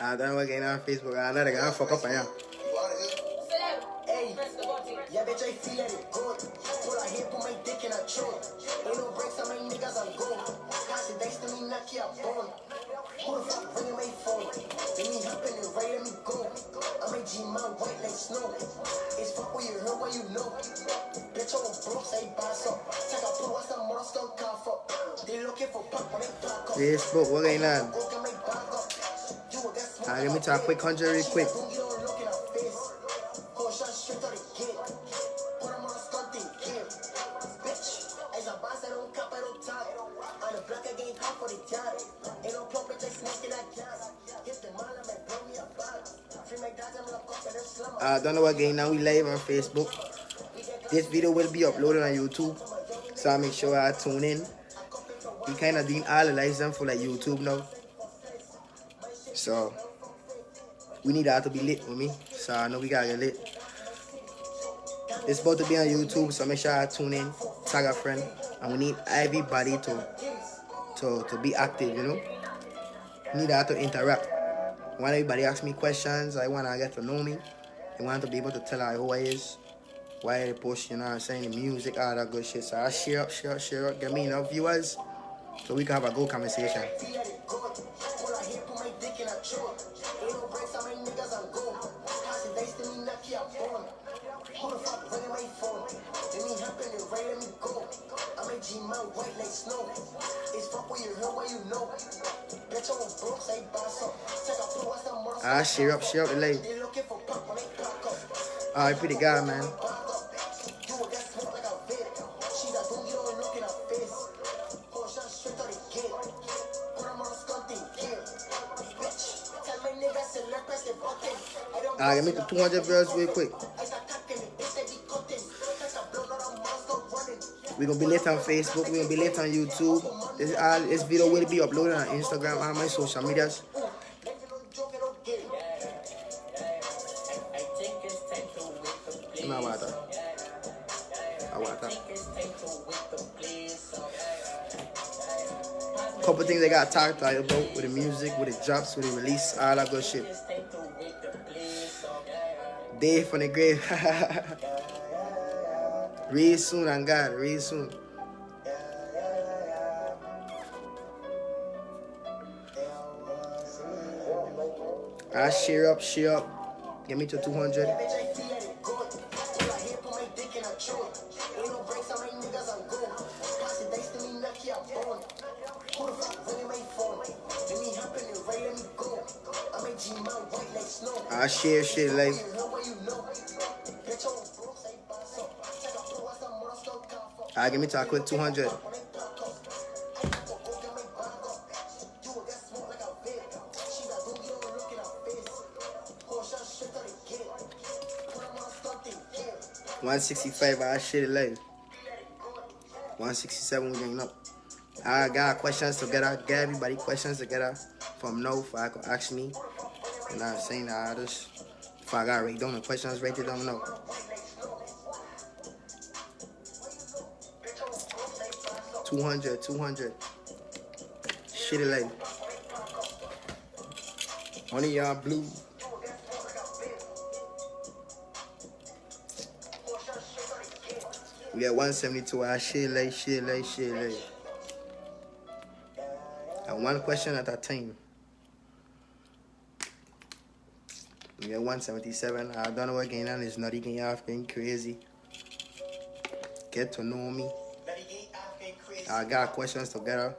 I don't know what getting on Facebook. I know they gonna fuck up on you. Hey, yeah, bitch, I feel like it good. Put a hip on my dick and I choke. Ain't no breaks on my niggas, I'm gold. Got the dice to me, knock you out bone. Who the fuck bringing my phone? Let me hop in and right, let me go. I'm a G-man, white like snow. It's fuck what you heard, what you know. Bitch, I'm broke, say boss up. Take a pull, what's the more skunk cough up? They looking for pop when they talk up. Facebook, what going on? Give me to a quick 100 real quick. I don't know what game now. We live on Facebook. This video will be uploaded on YouTube, so I make sure I tune in. We kind of doing all the lives them for like YouTube now, so we need that to be lit with me. So I know we gotta get lit. It's about to be on YouTube, so make sure I tune in, tag a friend, and we need everybody to be active. You know, we need that to interact. I want everybody ask me questions. I want to get to know me. I want to be able to tell her who I is, why I post, you know what I'm saying, the music, all that good shit. So I share up, get me enough viewers so we can have a good conversation. I share up the live. Alright, pretty guy, man. Alright, make the 200 viewers real quick. We're gonna be late on Facebook, we're gonna be late on YouTube. This video will be uploaded on Instagram and my social medias. Couple things I got talked about with the music, with the drops, with the release, all that good shit. Day from the grave. Real soon, on God, real soon. I share up. Get me to 200. I share shit like. Alright, give me to a quick 200. $165, I shit it live. 167, we getting up. I got questions together, get everybody questions together from now if I could ask me. You know what I'm saying? I just, if I got rate down the questions, rate it down now. $200. Shit it like. Only y'all blue. We got 172. I shit like. And one question at a time. We got 177. I don't know what going on. It's not getting off, getting crazy. Get to know me. I got questions together.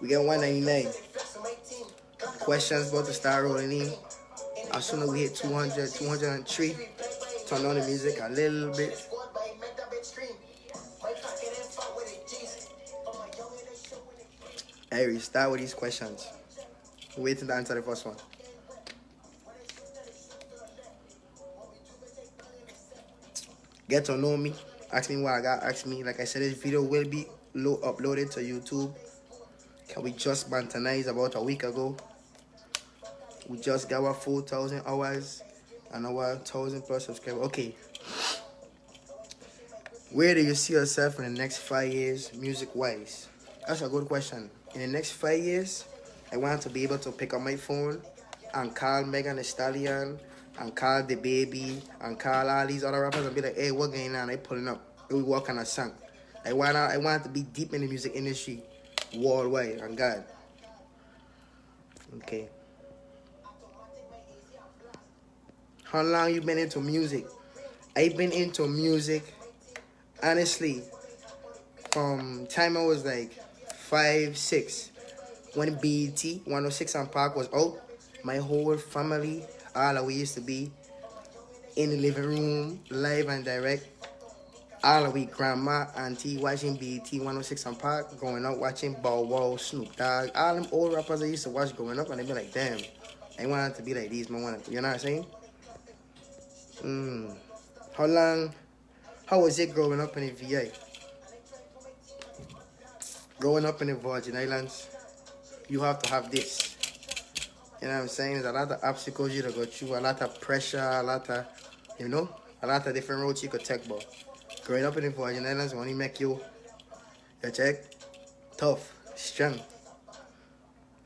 We got 199. Questions about to start rolling in. As soon as we hit 200, 203, turn on the music a little bit. Hey, we start with these questions. We're waiting to answer the first one. Get to know me. Ask me what I got. Ask me. Like I said, this video will be uploaded to YouTube. We just monetized about a week ago. We just got our 4,000 hours and our 1,000+ subscribers. Okay. Where do you see yourself in the next 5 years, music-wise? That's a good question. In the next 5 years, I want to be able to pick up my phone and call Megan Thee Stallion and call the baby and call all these other rappers and be like, hey, what going on? They pulling up. We walk on a song. I want to be deep in the music industry worldwide. And God. Okay. How long you been into music? I've been into music, honestly, from time I was like 5, 6. When BET 106 and Park was out, my whole family, all of we used to be in the living room, live and direct. All of we, grandma, auntie, watching BET 106 and Park, growing up watching Bow Wow, Snoop Dogg, all them old rappers I used to watch growing up, and they be like, damn, I wanted to be like these, man. You know what I'm saying? How long, how was it growing up in the VA? Growing up in the Virgin Islands, you have to have this. You know what I'm saying? There's a lot of obstacles you to go through, a lot of pressure, a lot of, a lot of different roads you could take, but growing up in the Virgin Islands only make you, check, tough, strong.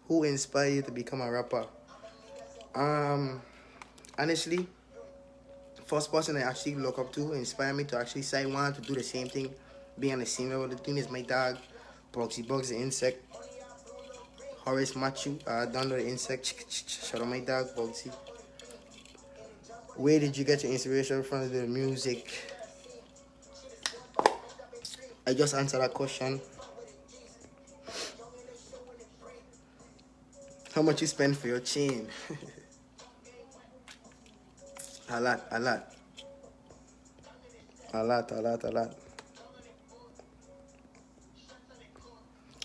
Who inspired you to become a rapper? Honestly, first person I actually look up to, inspire me to actually say I want to do the same thing, be on the same level. The thing is my dog, Bugsy Bugs the insect. Horace Machu, down the insect. Shout out my dog, Bugsy. Where did you get your inspiration from the music? I just answered that question. How much you spend for your chain? A lot, a lot. A lot, a lot, a lot.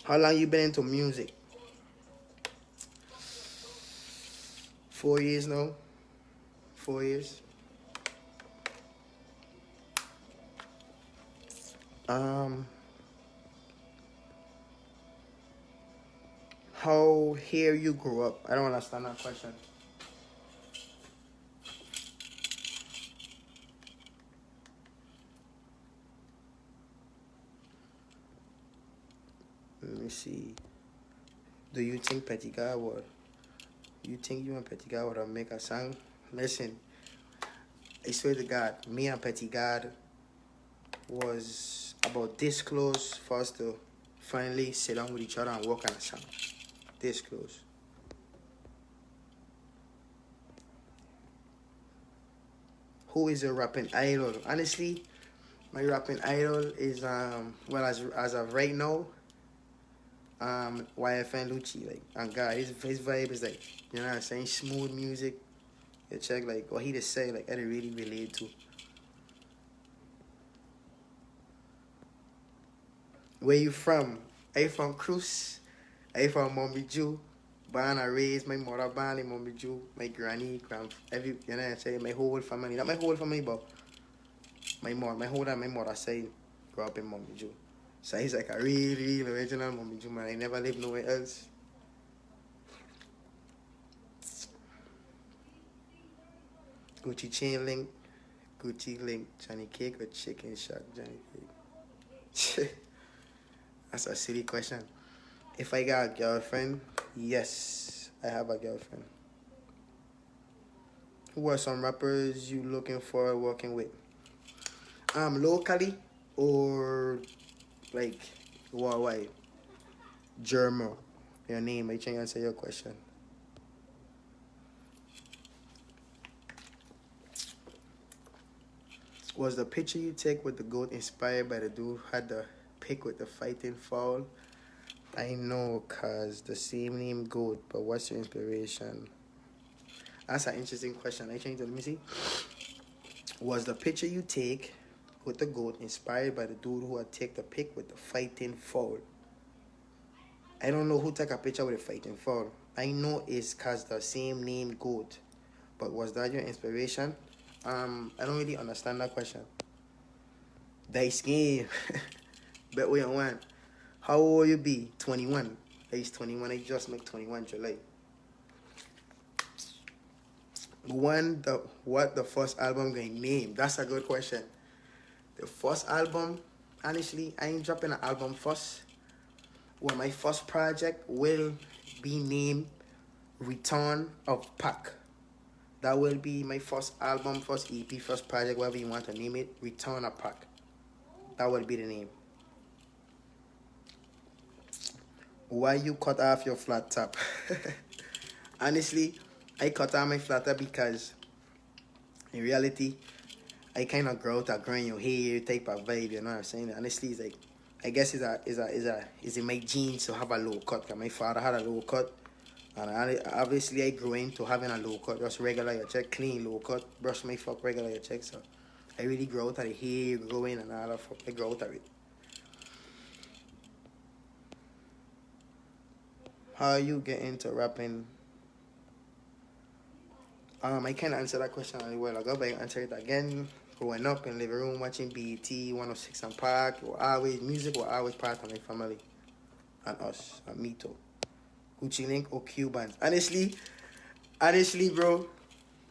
How long you been into music? 4 years now. 4 years. How here you grew up? I don't understand that question. Let me see. Do you think Petty God would? You think you and Petty God would make a song? Listen, I swear to God, me and Petty God was about this close for us to finally sit down with each other and work on a song. This close. Who is your rapping idol? Honestly, my rapping idol is well, as of right now, YFN Lucci. Like, and God, his vibe is like, you know what I'm saying, smooth music. You check like what he just say, like I really relate to. Where you from? I from Cruz. I from Mommy Jew. Born and raised, my mother born in Mommy Jew. My granny, every, you know what I'm saying, my whole family. Not my whole family, but my mother side grew up in Mommy Jew. So he's like a real original Mommy Jew, man. I never lived nowhere else. Gucci chain link, Gucci link, Johnny Cake or chicken shot, Johnny Cake. That's a silly question. If I got a girlfriend, yes, I have a girlfriend. Who are some rappers you looking for working with? Locally or like worldwide? German. Your name, I can answer your question. Was the picture you take with the goat inspired by the dude who had the pic with the fighting fowl? I know, cause the same name goat, but what's your inspiration? That's an interesting question. I changed it. Let me see. Was the picture you take with the goat inspired by the dude who had take the pic with the fighting fowl? I don't know who took a picture with a fighting fowl. I know it's cause the same name goat, but was that your inspiration? I don't really understand that question. Dice game. Bet we on one. How old you be? 21. Age 21. I just make 21 July. What the first album going name? That's a good question. The first album, honestly, I ain't dropping an album first. Well, my first project will be named Return of Pac. That will be my first album, first EP, first project, whatever you want to name it. Return of Pac. That will be the name. Why you cut off your flat top? Honestly, I cut off my flat top because in reality, I kind of grow out a growing your hair type of vibe, you know what I'm saying? Honestly, it's like, I guess it's in my genes to have a low cut. Cause my father had a low cut, and obviously I grew into having a low cut, just regular your check, clean low cut, brush my fuck regular your check. So I really grow out of the hair growing and all that fuck. I grow out of it. How you get into rapping? I can't answer that question a while ago, but I answer it again. Growing up in the living room watching BET, 106 and Park, music was always part of my family. And us, and me too. Gucci Link or Cuban. Honestly, bro,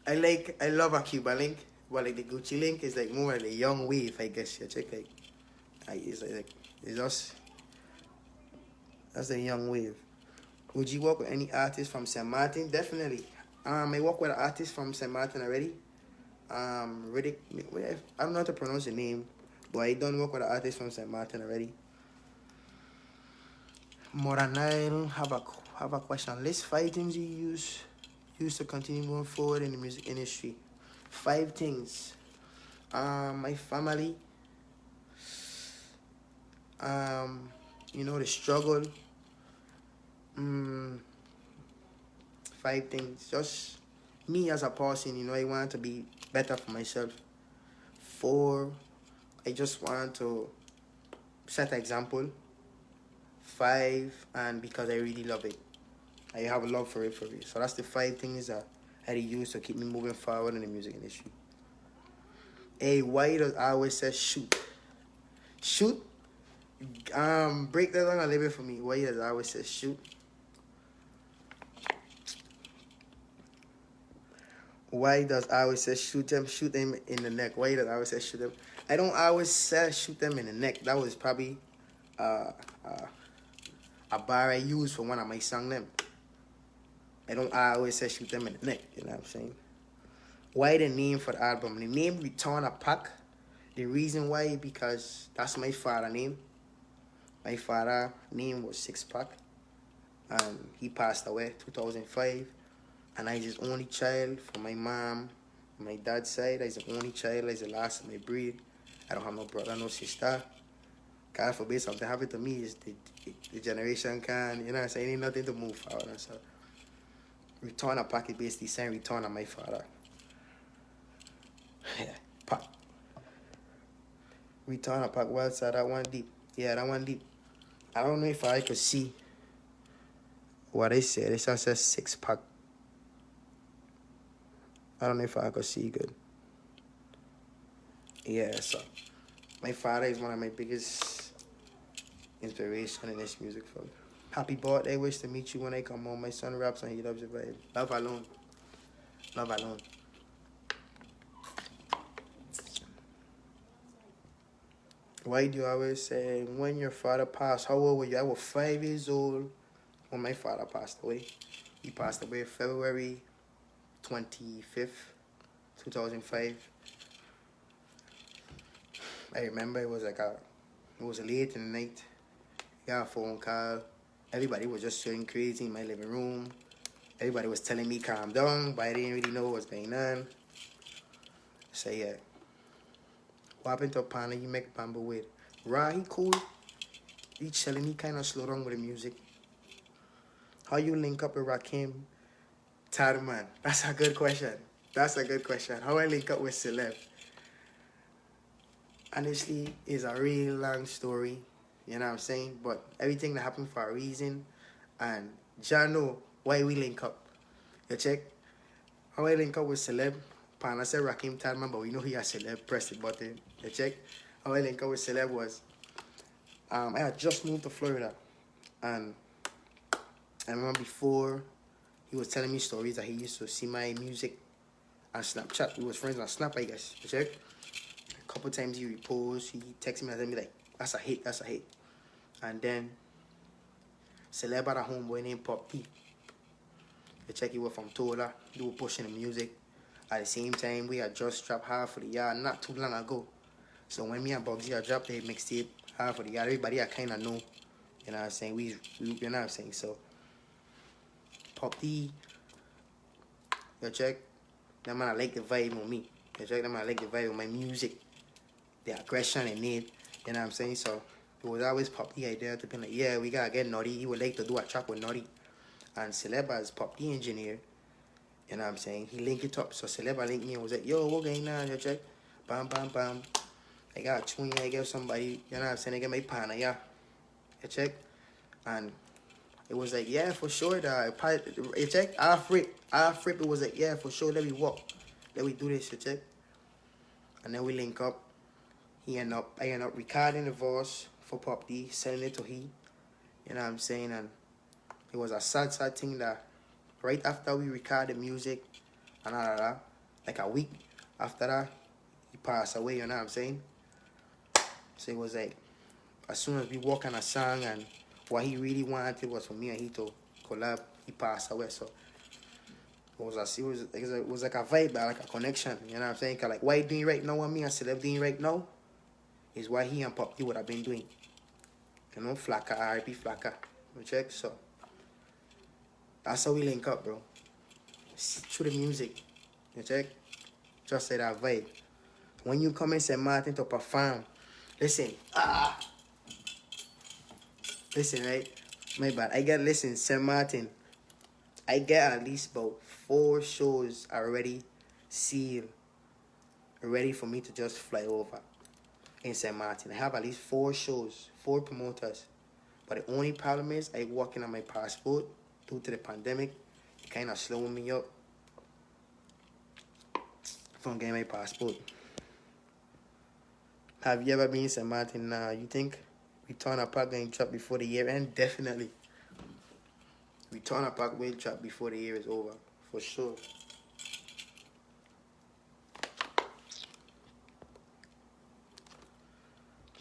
I love a Cuban Link, but like the Gucci Link is like more like a young wave, I guess. You check it's just that's a young wave. Would you work with any artist from St. Martin? Definitely. I work with an artist from St. Martin already. Riddick, I don't know how to pronounce the name, but I done work with an artist from St. Martin already. Moranile, have a question. List 5 things you use to continue moving forward in the music industry. 5 things. My family. The struggle. 5 things. Just me as a person, I want to be better for myself. 4, I just want to set an example. 5, and because I really love it. I have a love for it. So that's the 5 things that I use to keep me moving forward in the music industry. Hey, why does I always say shoot? Shoot? Break that down a little bit for me. Why does I always say shoot? Why does I always say shoot them in the neck? Why does I always say shoot them? I don't always say shoot them in the neck. That was probably a bar I used for one of my songs them. I always say shoot them in the neck, you know what I'm saying? Why the name for the album? The name Return of Pac. The reason why, because that's my father's name. My father's name was 6-Pac. And he passed away 2005. And I was his only child from my mom. My dad's side, I was the only child. I was the last of my breed. I don't have no brother, no sister. God forbid something happen to me, is the generation can, you know what I'm saying? Ain't nothing to move forward. So Return of Pac is basically saying return of my father. Yeah, Pac. Return of Pac, well said, that one deep. Yeah, that one deep. I don't know if I could see what I said. This one says 6-Pac. I don't know if I could see good. Yeah, so my father is one of my biggest inspiration in this music film. Happy birthday, wish to meet you when I come home. My son raps and he loves it, vibe. Love alone. Love alone. Why do you always say, when your father passed, how old were you? I was 5 years old when my father passed away. He passed away February 25th, 2005. I remember it was late in the night. I got a phone call. Everybody was just going crazy in my living room. Everybody was telling me calm down, but I didn't really know what was going on. So yeah. What happened to a partner you make bamboo with? Raw, he cool. He chilling, he kind of slow down with the music. How you link up with Rakim? Tadman. That's a good question. How I link up with Celeb? Honestly, it's a real long story. You know what I'm saying? But everything that happened for a reason. And Jah know why we link up. You check? How I link up with Celeb? Partner said Rakim Tadman, but we know he a Celeb. Press the button. You check? How I link up with Celeb was, I had just moved to Florida. And I remember before, he was telling me stories that he used to see my music on Snapchat. We was friends on Snap, I guess. You check? couple times he repost, he text me and tell me like, that's a hit, that's a hit. And then Celeb had a homeboy named Pop T. The check he was from Tola, they were pushing the music. At the same time, we had just dropped half of the yard not too long ago. So when me and Bugsy had dropped the mixtape, half of the yard, everybody I kinda know. You know what I'm saying? We you know what I'm saying? So Pop T, you check, that man I like the vibe on me. You check, that man I like the vibe on my music. The aggression in it. You know what I'm saying? So it was always Pop T idea to be like, yeah, we gotta get Naughty. He would like to do a track with Naughty. And Celeba is Pop T engineer. You know what I'm saying? He linked it up. So Celeba linked me and was like, yo, what going on? You check? Bam, bam, bam. I got a tune, I get somebody, you know what I'm saying? I get my partner, yeah. You check? And it was like, yeah, for sure, that you check? Half rip, it was like, yeah, for sure, let me walk. Let me do this, you check? And then we link up. I end up recording the verse for Pop D, sending it to he. You know what I'm saying? And it was a sad thing that right after we recorded the music and all of that, like a week after that, he passed away, you know what I'm saying? So it was like, as soon as we work on a song and what he really wanted was for me and he to collab, he passed away. So it was like a vibe, like a connection, you know what I'm saying? Cause like what he doing right now with me and Celeb doing right now is what he and Pop D would have been doing. You know, Flacka, R.I.P. Flacka. You check? So that's how we link up, bro. Through the music. You check? Just like that vibe. When you come in St. Martin to perform, listen, listen, right? My bad. St. Martin. I get at least about 4 shows already sealed, ready for me to just fly over in St. Martin. I have at least 4 shows, 4 promoters. But the only problem is I working on my passport due to the pandemic. It kind of slowing me up from getting my passport. Have you ever been in St. Martin? You think Return a Pack going to drop before the year end? Definitely. Return a Pack will drop before the year is over, for sure.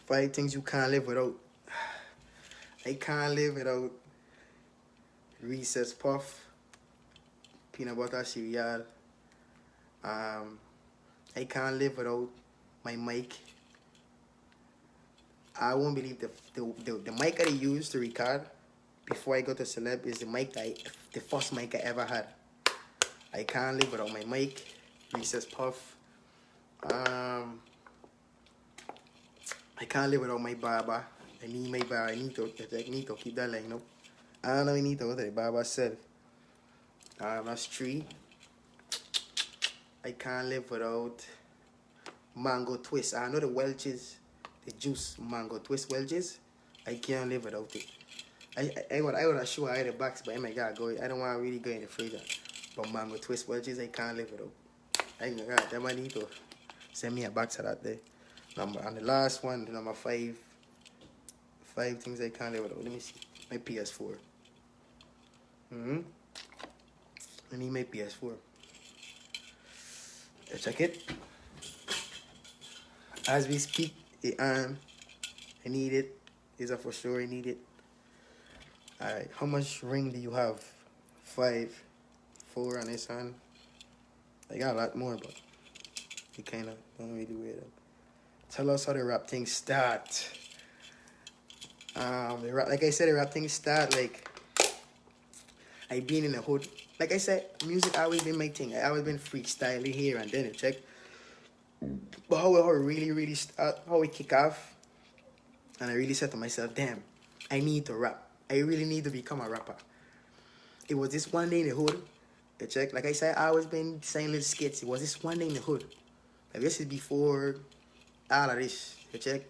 Five things you can't live without. I can't live without Reese's Puff, peanut butter cereal. I can't live without my mic. I won't believe the mic that I used to record before I got to Celeb is the first mic I ever had. I can't live without my mic, Reese's Puff. I can't live without my barber. I need my barber. I need to keep that line up. I don't know, I need to go to the barber self. That's 3. I can't live without mango twist. I know the Welch's, the juice mango twist Welch's. I can't live without it. I would have show I had the box, but I might gotta go. I don't want to really go in the freezer. But mango twist Welch's, I can't live without. I might need to send me a box of that there. And the last one, the number 5. 5 things I can't live without. Let me see. My PS4. I need my PS4. Let's check it. As we speak, I need it. These are for sure I need it. Alright, how much ring do you have? 5, 4 on this hand. I got a lot more, but you kind of don't really wear them. Tell us how the rap thing start. Like I said, the rap thing start like I been in the hood. Like I said, music always been my thing. I always been freestyling here and then, check. But how it really start, how it kick off, and I really said to myself, damn, I need to rap. I really need to become a rapper. It was this one day in the hood, you check. Like I said, I always been saying little skits. It was this one day in the hood. Like this is before all of this, you check.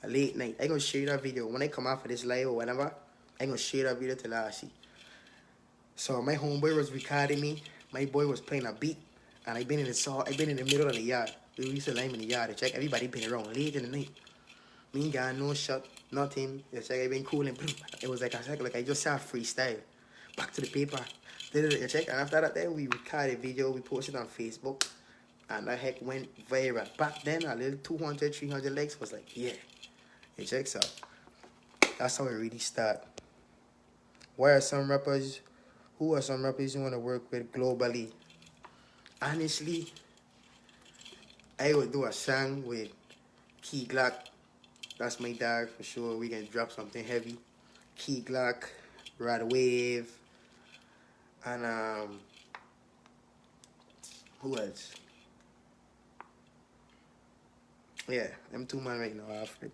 A late night. I gonna share that video. When I come out for this live or whatever, I gonna share that video till I see. So my homeboy was recording me. My boy was playing a beat. And I've been in the middle of the yard. We used to lime in the yard to check. Everybody been around late in the night. Me got no shot, nothing. It's like I been cool and it was like I just saw freestyle. Back to the paper. You check. And after that then we recorded a video, we posted on Facebook. And that heck went viral. Back then, a little 200, 300 likes was like, yeah. It checks out. That's how it really started. Who are some rappers you want to work with globally? Honestly, I would do a song with Key Glock. That's my dog for sure. We can drop something heavy. Key Glock, Rod Wave, and who else? Yeah, them two man right now, Alfred.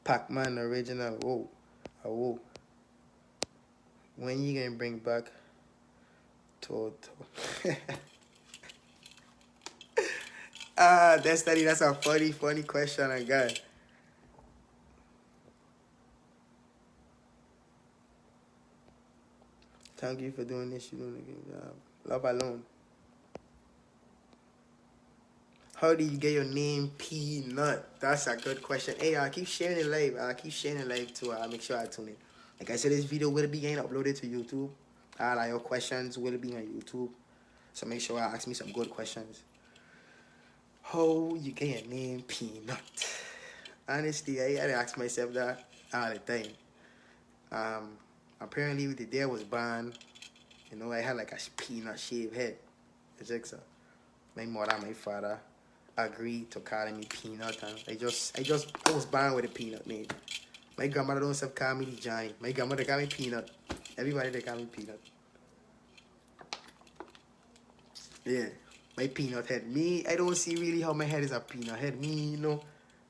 Pac-Man original. Whoa, whoa. When you gonna bring back Toto? That's a funny question I got. Thank you for doing this. You doing a good job. Love alone. How do you get your name Peanut? That's a good question. Hey, I'll keep sharing it live. Too. I'll make sure I tune in. Like I said, this video will be getting uploaded to YouTube. All your questions will be on YouTube. So make sure I ask me some good questions. How you get your name Peanut? Honestly, I ask myself that all the time. Apparently the day I was born, I had like a peanut shaved head. It's like so. My mother and my father agreed to call me Peanut, and I was born with a peanut name. My grandmother don't self call me the Johnny. My grandmother call me Peanut. Everybody they call me Peanut. Yeah. My peanut head. Me, I don't see really how my head is a peanut head. Me,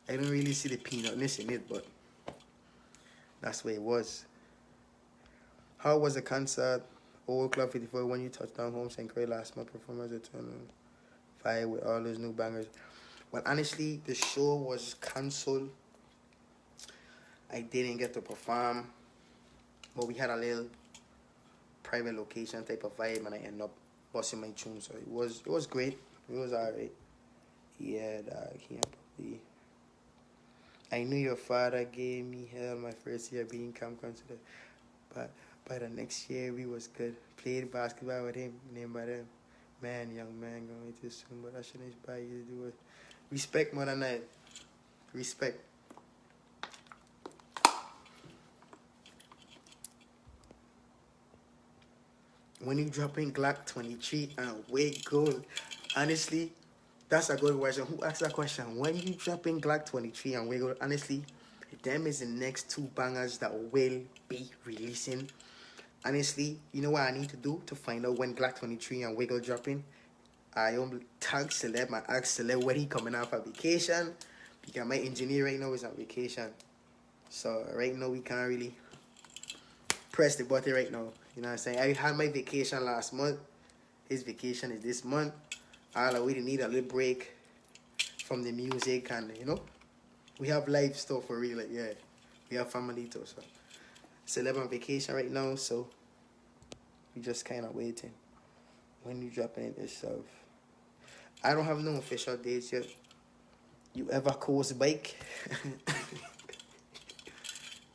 I don't really see the peanutness in it, but that's where it was. How was the concert? Old Club 54 when you touched down home St. Croix last month performance returned on fire with all those new bangers. Well, honestly, the show was cancelled. I didn't get to perform, but we had a little private location type of vibe, and I ended up busting my tune. So it was great. It was alright. Yeah, dog. I knew your father gave me hell my first year being camp considered, but by the next year we was good. Played basketball with him, named by them. Man, young man, going too soon, but I shouldn't buy you to do it. Respect more than that. Respect. When you drop in Glock 23 and wait gold, honestly, that's a good question. Who asked that question? When you drop in Glock 23 and wait gold, honestly, them is the next two bangers that will be releasing. Honestly, you know what I need to do to find out when Glock 23 and Wiggle dropping? I tag Celeb, I ask Celeb when he coming out for vacation. Because my engineer right now is on vacation. So right now we can't really press the button right now. You know what I'm saying? I had my vacation last month. His vacation is this month. All we need a little break from the music, and we have life stuff for real. Like, yeah, we have family too. So Celeb on vacation right now, so we just kind of waiting. When you dropping it yourself? I don't have no official dates yet. You ever coast bike?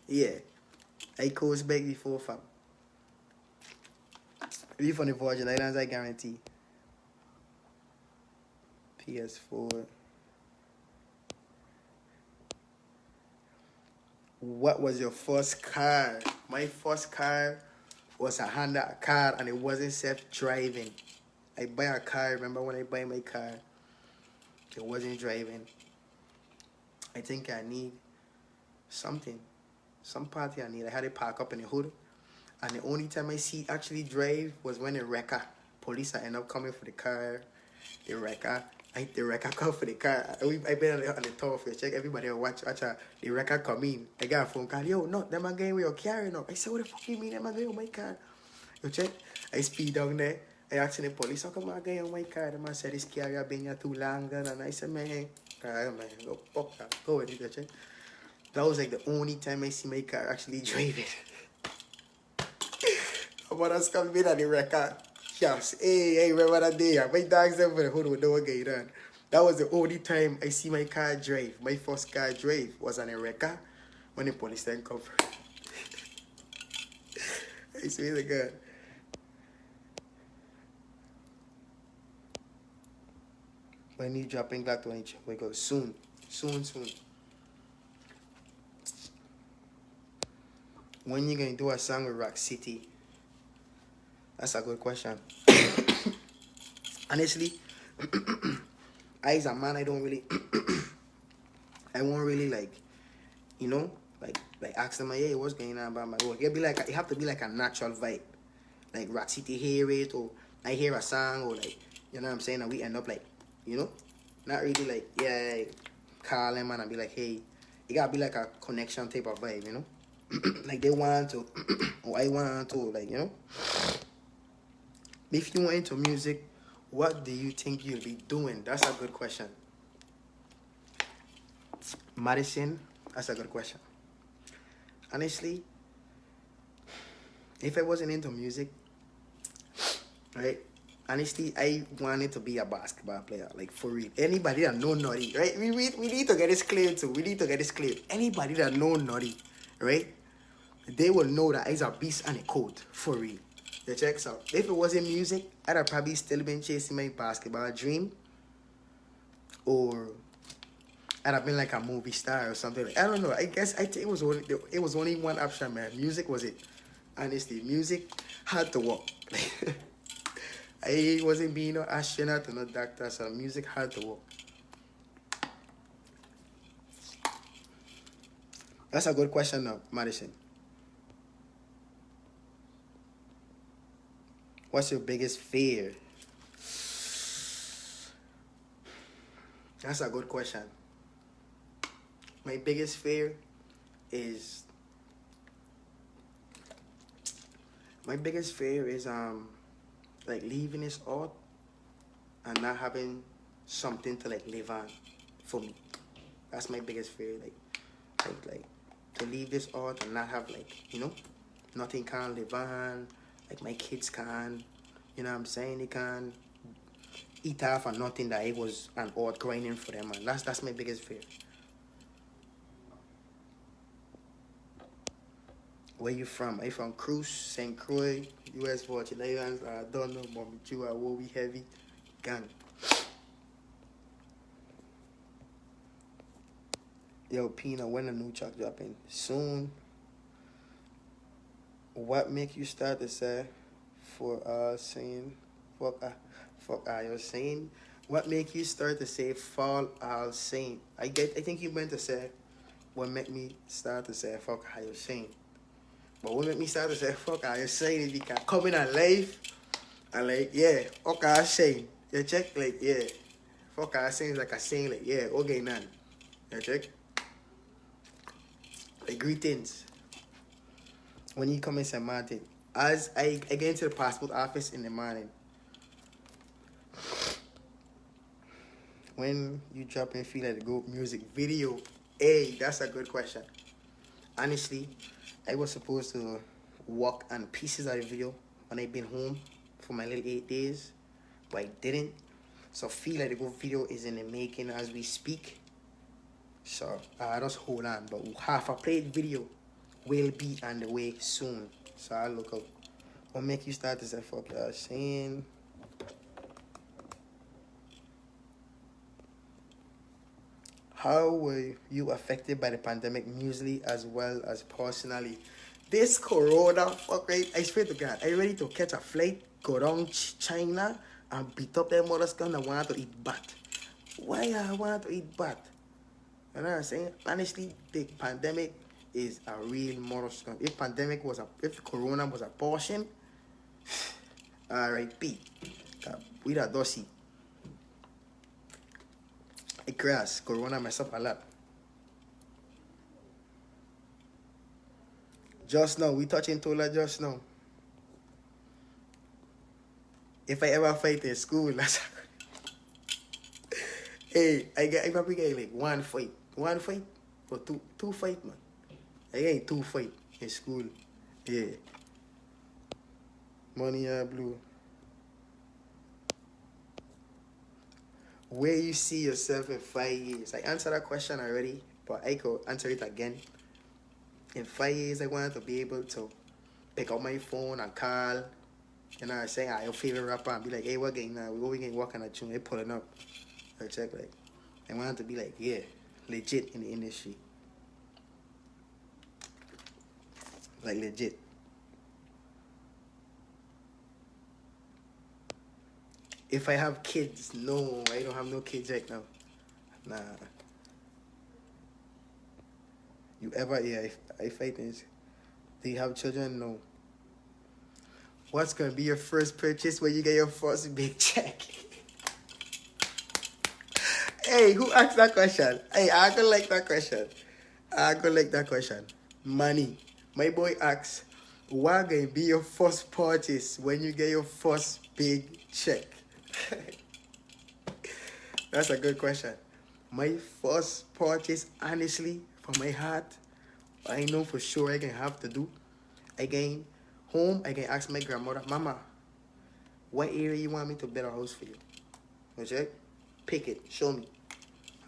Yeah, I coast bike before, fam. Leave on the Virgin Islands, I guarantee. PS4. What was your first car? My first car was a Honda car, and it wasn't self-driving. I buy a car. Remember when I buy my car? It wasn't driving. I think I need something. Some party I need. I had it park up in the hood. And the only time I see it actually drive was when the wrecker. Police end up coming for the car. The wrecker come for the car. I been on the tower for check. Everybody watch the wrecker come in. I got a phone call. Yo, no, them are going with your car now. I said, what the fuck you mean them are going with my car? You check. I speed down there. I asked the police, how come I going on my car? The man said, this car has been here too long. And I said, man, go fuck that. Go with it, you check. That was like the only time I see my car actually driving. But that's coming in at the record. Yes, hey, remember that day? My dog's over the hood with no guy done. That was the only time I see my car drive. My first car drive was on a record when the police then come. I swear to God. When you dropping Glock 20, we go soon. Soon, soon. When you gonna do a song with Rock City? That's a good question. Honestly, I as a man, I don't really, I won't really like, you know, like ask them, hey, what's going on about my work? It'll be like, it have to be like a natural vibe. Like Rock City hear it, or I hear a song, or like, you know what I'm saying, and we end up like, you know, not really like, yeah, call them and be like, hey, it gotta be like a connection type of vibe, you know? Like they want to, or I want to, like, you know? If you went into music, what do you think you'll be doing? That's a good question. Madison, that's a good question. Honestly, if I wasn't into music, right? Honestly, I wanted to be a basketball player, like for real. Anybody that know Nutty, right? We need to get this clear too. We need to get this clear. Anybody that know Nutty, right? They will know that I's a beast and a code, for real. You check so if it wasn't music, I'd have probably still been chasing my basketball dream, or I'd have been like a movie star or something. Like, I don't know. I guess I think it was only one option, man. Music was it. Honestly, music had to work. I wasn't being no astronaut or no doctor, so music had to work. That's a good question now, Madison. What's your biggest fear? That's a good question. My biggest fear is like leaving this earth and not having something to like live on for me. That's my biggest fear. Like to leave this earth and not have like, you know, nothing can live on. Like my kids can, you know what I'm saying? They can eat off and nothing that it was an earth grinding for them, man. That's my biggest fear. Where you from? Are you from Cruz, St. Croix, US 49? I don't know, Mommy Jew, I will be heavy. Gang. Yo, Pina, when the new truck dropping? Soon. What make you start to say for saying fuck you're saying? What make you start to say fall saying? I think you meant to say what make me start to say fuck how you're saying. But what make me start to say fuck how you're saying is because coming on live and like yeah, fuck how saying. You check like yeah. Fuck how saying is like a saying like yeah, okay none. You check? Like greetings. When you come in St. Martin, as I get into the passport office in the morning, when you drop in Feel Like the Go music video, hey, that's a good question. Honestly, I was supposed to walk on pieces of the video when I been home for my little 8 days, but I didn't. So Feel Like the Go video is in the making as we speak. So just hold on, but half a played video will be on the way soon. So I'll look out. What make you start to say fuck y'all saying? How were you affected by the pandemic musically as well as personally? This corona, fuck right, I swear to God, I ready to catch a flight, go down China, and beat up their mothers and I want to eat bat. Why I want to eat bat? You know what I'm saying? Honestly, the pandemic is a real moral scum. If corona was a portion, R.I.P. We that dossy. It grass. Corona mess up a lot. Just now, we touching Tola just now. If I ever fight in school, that's hey, I probably get like one fight or two fight, man. I get 2 fight in school. Yeah. Money blue. Where you see yourself in 5 years? I answered that question already, but I could answer it again. In 5 years, I wanted to be able to pick up my phone and call, you know, say, your favorite rapper and be like, hey, what game now? We going to work on a tune. They pulling up. I check like I wanted to be like, yeah, legit in the industry. Like legit. If I have kids, no, I don't have no kids right now. Nah. You ever, yeah, if I think, do you have children? No. What's gonna be your first purchase when you get your first big check? Hey, who asked that question? Hey, I gonna like that question. I gonna like that question. Money. My boy asks, what gonna be your first purchase when you get your first big check? That's a good question. My first purchase, honestly, from my heart, I know for sure I can have to do. I can home, I can ask my grandmother, Mama, what area you want me to build a house for you? Okay? Pick it, show me.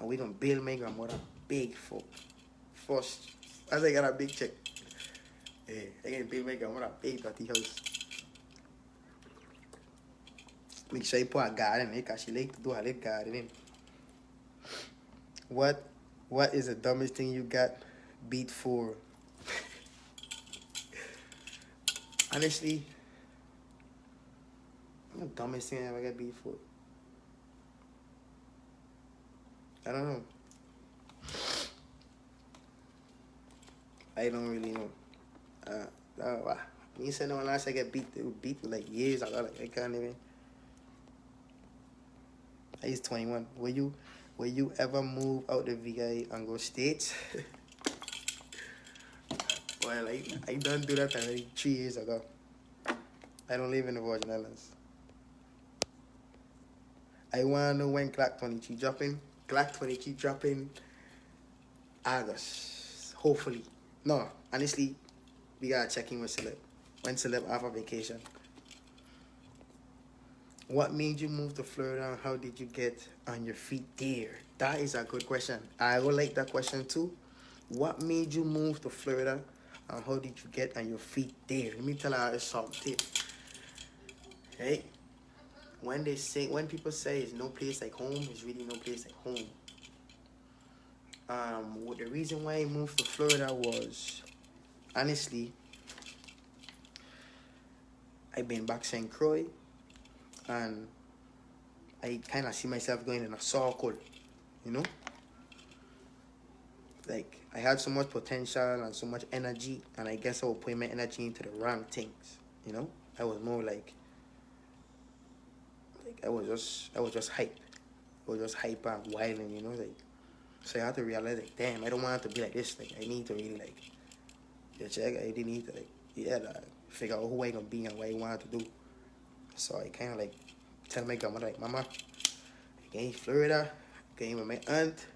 And we gonna build my grandmother big for first. As I got a big check. Yeah, I can build my grandmother big dirty house. Make sure you put a garden in because she like to do her little gardening. What is the dumbest thing you got beat for? Honestly, the dumbest thing I ever got beat for. I don't know. I don't really know. You said no one last I get beat for like years ago. Like I can't even. I was 21. Will you ever move out the VA and go States? Well, I done do that already 3 years ago. I don't live in the Virgin Islands. I wanna know when Clock 23 dropping. Clock 23 dropping August. Hopefully. No, honestly, we gotta check in with Celeb. When Celeb off a vacation. What made you move to Florida and how did you get on your feet there? That is a good question. I would like that question too. What made you move to Florida and how did you get on your feet there? Let me tell you something. Hey, when people say it's no place like home, it's really no place like home. The reason why I moved to Florida was, honestly, I've been back St. Croix, and I kind of see myself going in a circle, you know? Like, I had so much potential and so much energy, and I guess I was putting my energy into the wrong things, you know? I was more like I was just hype. I was just hype and wilding, you know? Like, so I had to realize, like, damn, I don't want it to be like this. Like, I need to really, like, check. I didn't need to, like, figure out who I gonna be and what I wanted to do. So I kind of, like, tell my grandma, like, Mama, I going to Florida, going with my aunt,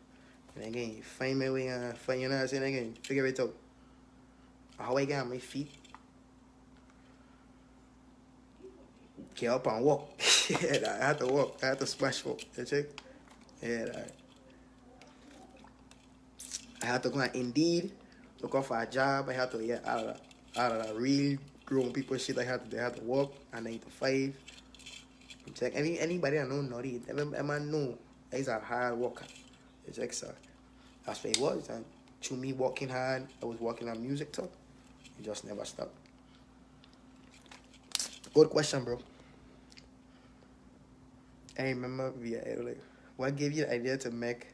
and I going to find my way and find, you know what I'm saying? I going to figure it out. How I get on my feet, get up and walk. I had to walk. I had to smash walk. You check? Yeah, I had to go on Indeed, look out for a job. I had to, out of that real grown people shit, they had to work and 9 to 5. You check? Anybody I know naughty, every know he's a hard worker. You check, sir? That's what it was. And through me working hard, I was working on music too. It just never stopped. Good question, bro. I remember like, what gave you the idea to make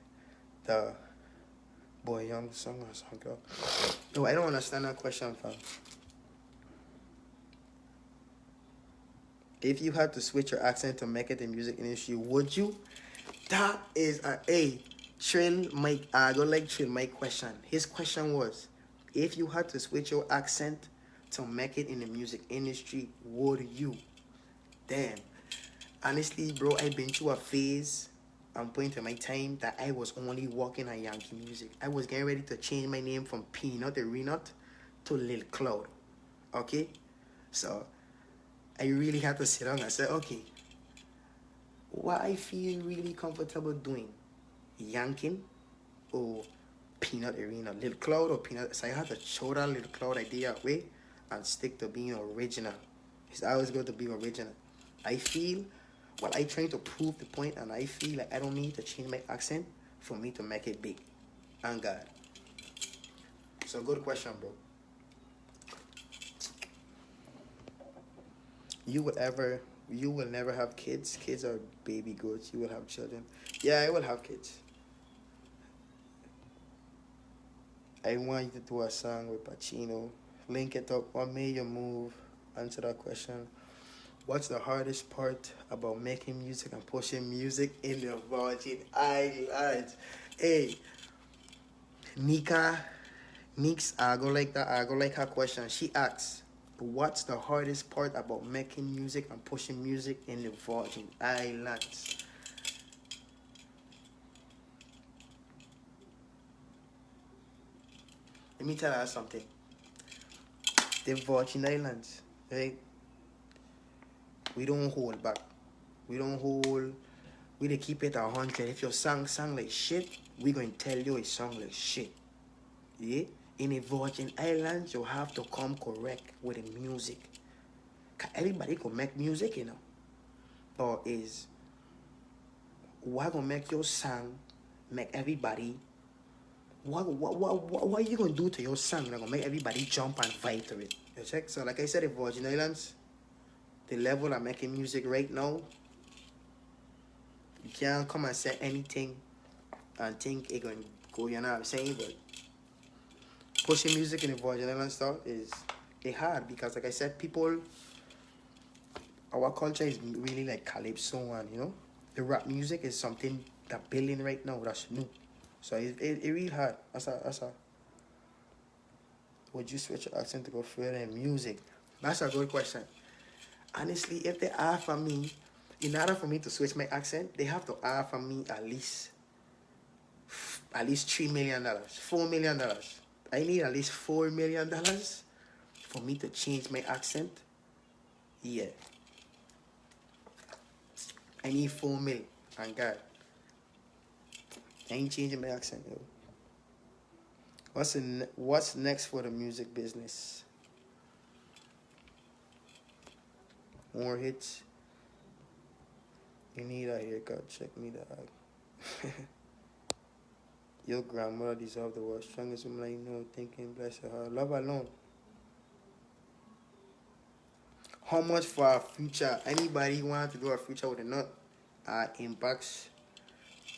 the Boy Young song or song, girl? No, I don't understand that question, fam. If you had to switch your accent to make it in the music industry, would you? That is Trill Mike. I don't like Trill Mike question. His question was, if you had to switch your accent to make it in the music industry, would you? Damn. Honestly, bro, I've been through a phase and point in my time that I was only working on Yankee music. I was getting ready to change my name from Peanut the Renut to Lil Cloud. Okay? So I really had to sit down and say, okay, what I feel really comfortable doing, yanking or Peanut Arena, Little Cloud or Peanut. So I had to throw that Little Cloud idea away and stick to being original. It's always good to be original. I feel But I trying to prove the point, and I feel like I don't need to change my accent for me to make it big. And God. So good question, bro. You will ever you will never have kids. Kids are baby goats. You will have children. Yeah, I will have kids. I want you to do a song with Pacino. Link it up. What made you move? Answer that question. What's the hardest part about making music and pushing music in the Virgin Islands? Hey, Nika, Nix, I go like that. I go like her question. She asks, what's the hardest part about making music and pushing music in the Virgin Islands? Let me tell her something. The Virgin Islands, right? We don't hold back. We don't hold. We they keep it 100. If your song sound like shit, we gonna tell you it sound like shit. Yeah? In the Virgin Islands, you have to come correct with the music. Cause everybody can make music, you know. But is what gonna make your song make everybody what are you gonna do to your song that gonna make everybody jump and vibe to it? You check? So like I said, the Virgin Islands, the level I'm making music right now, you can't come and say anything and think it gonna go, you know what I'm saying? But pushing music in the Virgin Islands stuff is it hard because like I said, people our culture is really like calypso and you know, the rap music is something that building right now that's new. So it really hard. That's a would you switch your accent to go further in music? That's a good question. Honestly, if they offer me, in order for me to switch my accent, they have to offer me at least $3 million, $4 million. I need at least $4 million for me to change my accent. Yeah, I need 4 mil. And God, I ain't changing my accent, yo. What's next for the music business? More hits. You need a haircut. Check me that. Your grandmother deserves the world. Strongest woman I know. Thinking, bless her. Love alone. How much for a future? Anybody want to do a future with a nut? Inbox.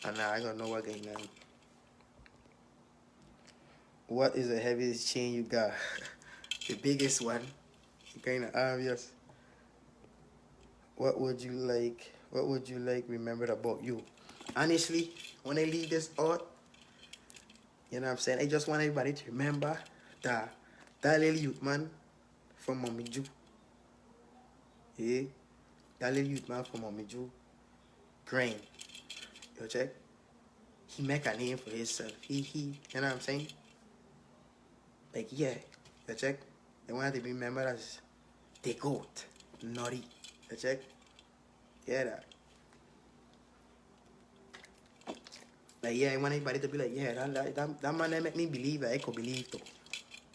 And I don't know what going on. What is the heaviest chain you got? The biggest one. Kind of obvious. What would you like? What would you like remembered about you? Honestly, when I leave this out, you know what I'm saying? I just want everybody to remember that little youth man from Mommy Ju. Yeah? That little youth man from Mommy Ju. Grain. You check? He make a name for himself. He, you know what I'm saying? Like, yeah. You check? They want to be remembered as the goat. Naughty. You check? Yeah, that. Like, yeah, I want everybody to be like, yeah, that man that make me believe I could believe too.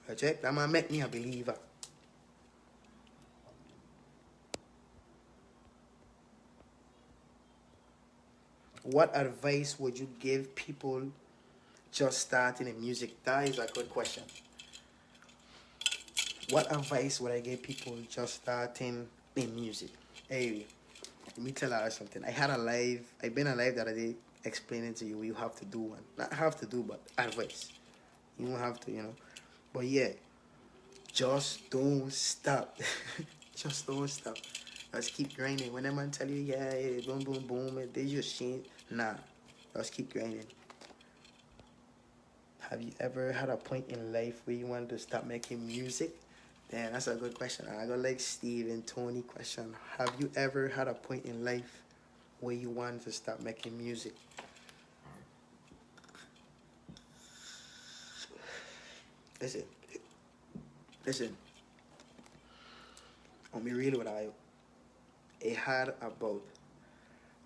You check? That man make me a believer. What advice would you give people just starting in music? That is a good question. What advice would I give people just starting in music? Hey, let me tell you something. I've been alive the other day explaining to you what you have to do. And not have to do, but advice. You don't have to, you know. But yeah, just don't stop. Just don't stop. Just keep grinding. When that man tell you, yeah, boom, boom, boom, they just change. Nah, just keep grinding. Have you ever had a point in life where you wanted to stop making music? Damn, that's a good question. I got like Steve and Tony question. Have you ever had a point in life where you wanted to stop making music? Listen. I'll be real with you. It had about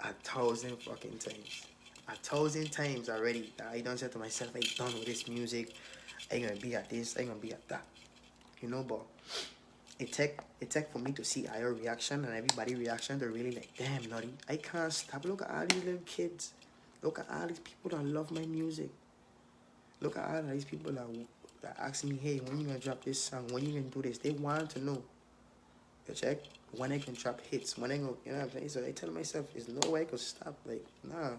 1,000 fucking times. 1,000 times already that I done said to myself, I done with this music. I gonna be at this, I gonna be at that. You know, but it take for me to see our reaction and everybody reaction. They're really like, damn, Nutty, I can't stop. Look at all these little kids. Look at all these people that love my music. Look at all these people that ask me, hey, when you gonna drop this song? When you gonna do this? They want to know. You check when I can drop hits. When I go, you know what I'm saying? So I tell myself, there's no way I could stop. Like, nah,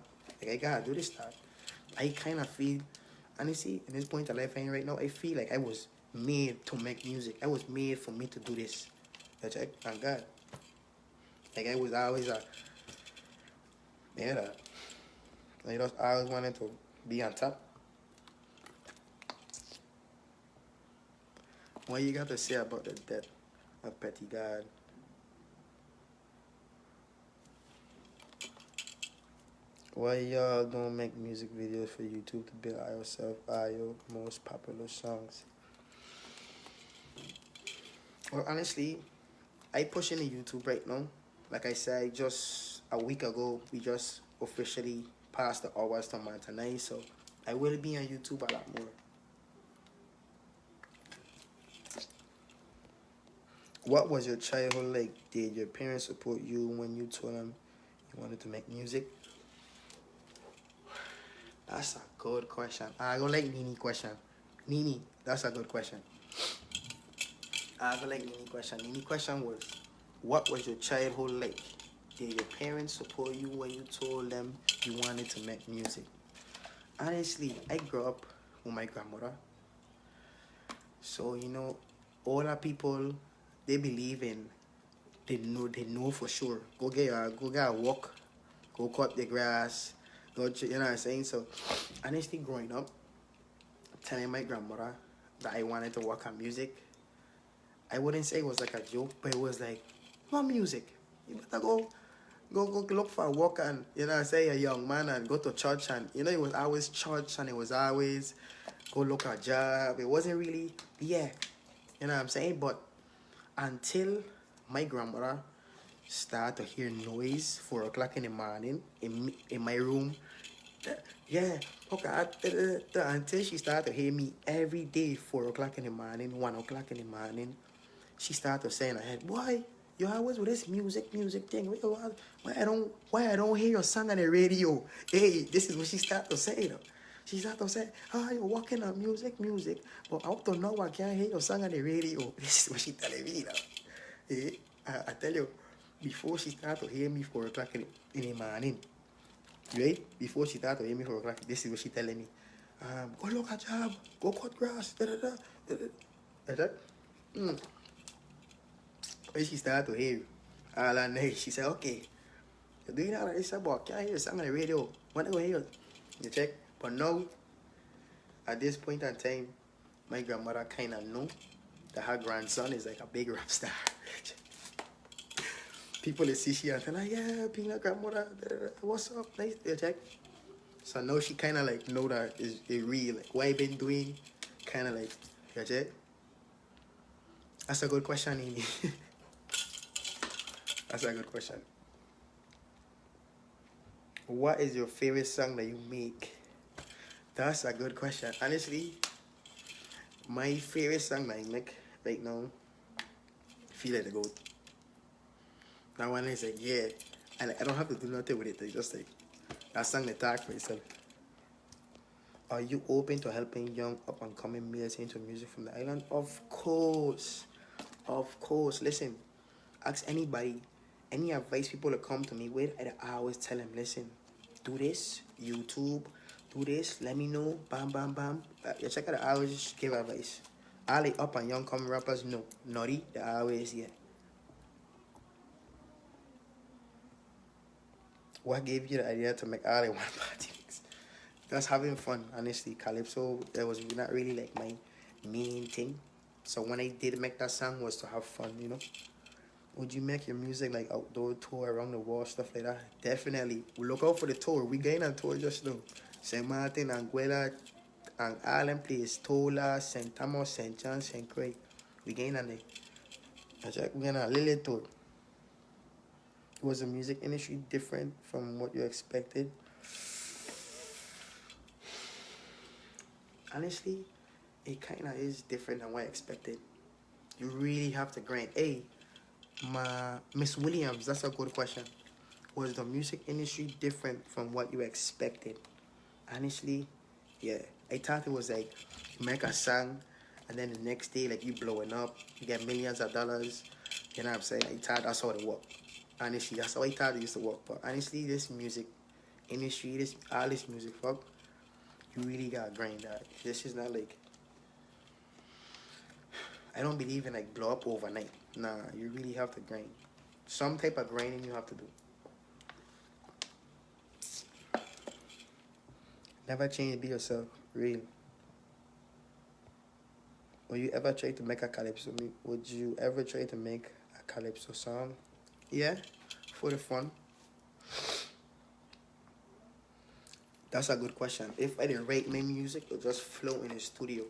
like I gotta do this stuff. I kind of feel, honestly, in this point of life I'm in right now, I feel like I was made to make music. I was made for me to do this. You check, thank God. Like I was always yeah, I just always wanted to be on top. What you got to say about the death of Petty God? Why y'all don't make music videos for YouTube to build yourself your most popular songs? Well, honestly, I push into YouTube right now. Like I said, just a week ago, we just officially passed the hours to month tonight, so I will be on YouTube a lot more. What was your childhood like? Did your parents support you when you told them you wanted to make music? That's a good question. I go like Nini question. Nini, that's a good question. I go like Nini question. Nini question was, what was your childhood like? Did your parents support you when you told them you wanted to make music? Honestly, I grew up with my grandmother. So, all our people, they believe in, they know for sure. Go get a walk, go cut the grass, you know what I'm saying? So, honestly, growing up, telling my grandmother that I wanted to work on music, I wouldn't say it was like a joke, but it was like, what music? You better go look for a work and, say a young man and go to church and, it was always church and it was always go look a job. It wasn't really, yeah, you know what I'm saying? But until my grandmother started to hear noise 4 o'clock in the morning in my room, yeah, okay, until she started to hear me every day 4 o'clock in the morning, 1 o'clock in the morning, she started to say in her head, why you always with this music thing? Why I don't hear your song on the radio? Hey, this is what she started to say though. She started to say, you're working on music, but up to now I can't hear your song on the radio. This is what she telling me now. Hey, I tell you, before she started to hear me 4 o'clock in the morning, right? Before she started to hear me 4 o'clock, this is what she telling me. Go look at job, go cut grass, da da da da da. Da. When she started to hear all that night, she said, okay, you're doing all this about can't hear the song on the radio. When I go hear it, you check. But now, at this point in time, my grandmother kind of knew that her grandson is like a big rap star. People they see she and tell her, yeah, being a grandmother, what's up? Nice, you check. So now she kind of like know that is real, like what I been doing, kind of like, you check. That's a good question, Amy. That's a good question. What is your favorite song that you make? That's a good question. Honestly, my favorite song that I make right now, Feel Like the Goat. That one is like, yeah. And I don't have to do nothing with it. It's just like, that song that talk for itself. Are you open to helping young up-and-coming males into music from the island? Of course. Of course. Listen, ask anybody, any advice people that come to me with, I always tell them, listen, do this, YouTube, do this, let me know, bam, bam, bam. You check it out, I always just give advice. All the up and young coming rappers, no, naughty, they always, yeah. What gave you the idea to make all the one party mix? Just having fun, honestly. Calypso, that was not really like my main thing. So when I did make that song was to have fun. Would you make your music like outdoor tour around the world, stuff like that? Definitely. We look out for the tour. We going on tour just now. St. Martin, Anguilla, and Island Place, Tola, St. Thomas, St. John, St. Craig. We going on there. We're going on a little tour. Was the music industry different from what you expected? Honestly, it kind of is different than what I expected. You really have to grind. Hey, my Miss Williams, that's a good question. Was the music industry different from what you expected? Honestly, yeah. I thought it was like you make a song and then the next day like you blowing up, you get millions of dollars. You know what I'm saying? I thought that's how it worked. Honestly, that's how I thought it used to work. But honestly, this music industry, this all this music fuck, you really gotta grind that. This is not like I don't believe in like blow up overnight. Nah, you really have to grind. Some type of grinding you have to do. Never change, be yourself. Real. Will you ever try to make a calypso? Would you ever try to make a calypso song? Yeah, for the fun. That's a good question. If I didn't write my music, it would just flow in the studio.